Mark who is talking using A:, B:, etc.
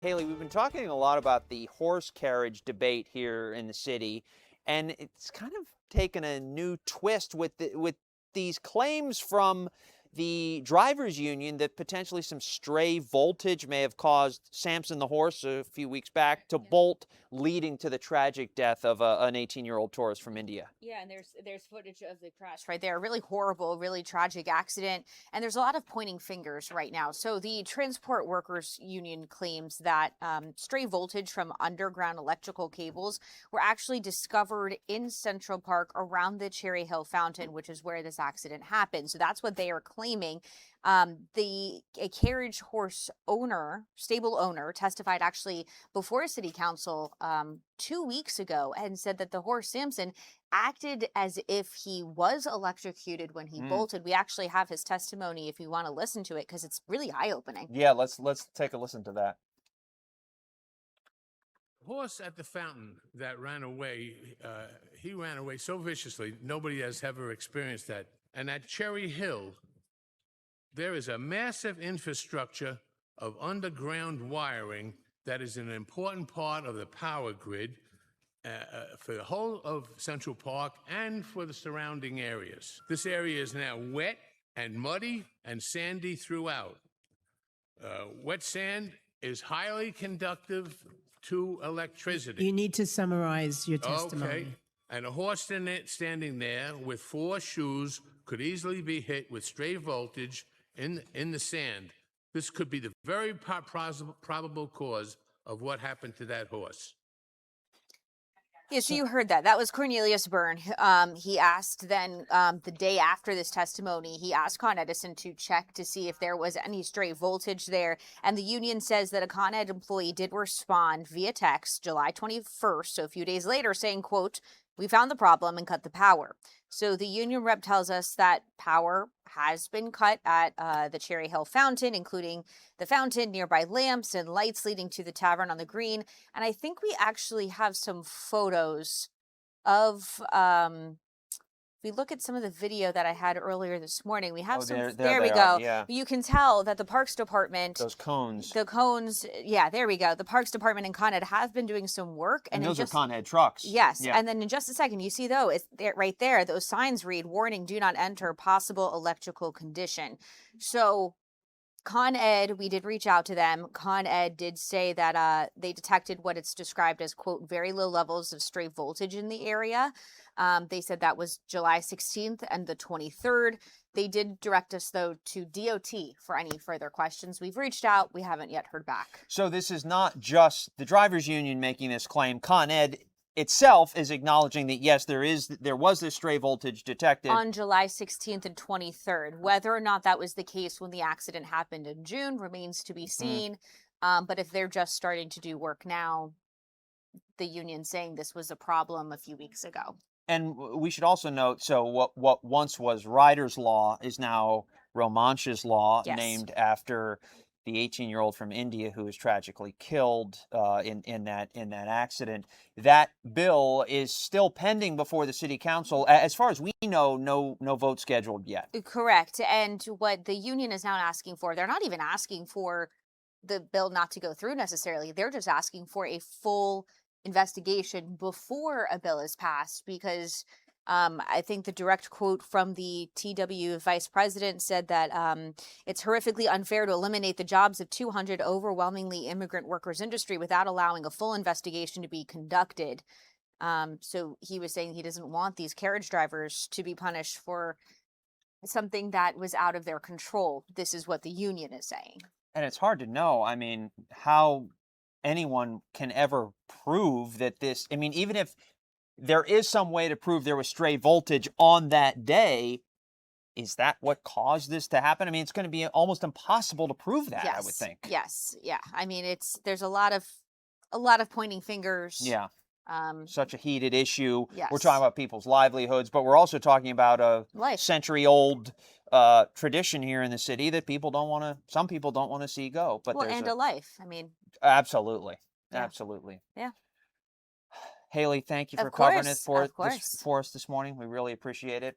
A: Hayley, we've been talking a lot about the horse carriage debate here in the city, and it's kind of taken a new twist with these claims from the drivers union that potentially some stray voltage may have caused Samson the horse a few weeks back to bolt, leading to the tragic death of an 18-year-old tourist from India.
B: Yeah, and there's footage of the crash right there. Really horrible, really tragic accident. And there's a lot of pointing fingers right now. So the Transport Workers Union claims that stray voltage from underground electrical cables were actually discovered in Central Park around the Cherry Hill Fountain, which is where this accident happened. So that's what they are claiming. A carriage horse owner, stable owner, testified actually before city council 2 weeks ago and said that the horse Samson acted as if he was electrocuted when he bolted. We actually have his testimony if you want to listen to it because it's really eye-opening.
A: Yeah, let's take a listen to that.
C: Horse at the fountain that ran away, he ran away so viciously, nobody has ever experienced that. And at Cherry Hill, there is a massive infrastructure of underground wiring that is an important part of the power grid for the whole of Central Park and for the surrounding areas. This area is now wet and muddy and sandy throughout. Wet sand is highly conductive to electricity.
D: You need to summarize your testimony.
C: Okay. And a horse standing there with four shoes could easily be hit with stray voltage in the sand. This could be the very probable cause of what happened to that horse.
B: Yeah, so you heard that. That was Cornelius Byrne. He asked then the day after this testimony, he asked Con Edison to check to see if there was any stray voltage there. And the union says that a Con Ed employee did respond via text July 21st, so a few days later, saying, quote, "We found the problem and cut the power." So the union rep tells us that power has been cut at the Cherry Hill Fountain, including the fountain, nearby lamps and lights leading to the tavern on the green. And I think we actually have some photos of, if we look at some of the video that I had earlier this morning, we have there we go.
A: Yeah.
B: You can tell that the Parks Department,
A: Those cones.
B: the cones, yeah, there we go. The Parks Department and Con Ed have been doing some work.
A: And those are Con Ed trucks.
B: Yes.
A: Yeah.
B: And then in just a second, you see though, it's there, right there, those signs read, "Warning, do not enter, possible electrical condition." So Con Ed, we did reach out to them. Con Ed did say that they detected what it's described as, quote, "very low levels of stray voltage in the area." They said that was July 16th and the 23rd. They did direct us, though, to DOT for any further questions. We've reached out. We haven't yet heard back.
A: So this is not just the drivers union making this claim. Con Ed itself is acknowledging that, yes, there was this stray voltage detected
B: on July 16th and 23rd. Whether or not that was the case when the accident happened in June remains to be seen. But if they're just starting to do work now, the union saying this was a problem a few weeks ago.
A: And we should also note, so what once was Ryder's Law is now Romansh's Law,
B: Yes.
A: named after the 18-year-old from India who was tragically killed in that accident. That bill is still pending before the city council. As far as we know, no vote scheduled yet.
B: Correct. And what the union is now asking for, they're not even asking for the bill not to go through necessarily. They're just asking for a full investigation before a bill is passed, because I think the direct quote from the TW vice president said that it's horrifically unfair to eliminate the jobs of 200 overwhelmingly immigrant workers industry without allowing a full investigation to be conducted. So he was saying he doesn't want these carriage drivers to be punished for something that was out of their control. This is what the union is saying.
A: And it's hard to know, I mean, how anyone can ever prove that this, I mean, even if there is some way to prove there was stray voltage on that day, is that what caused this to happen? I mean, it's going to be almost impossible to prove that,
B: Yes.
A: I would think.
B: Yes. Yeah. I mean, there's a lot of pointing fingers.
A: Yeah. Such a heated issue.
B: Yes.
A: We're talking about people's livelihoods, but we're also talking about a century-old tradition here in the city that some people don't want to see go. But
B: well, and a life. I mean.
A: Absolutely.
B: Yeah.
A: Absolutely.
B: Yeah.
A: Hayley, thank you for covering it for us this morning. We really appreciate it.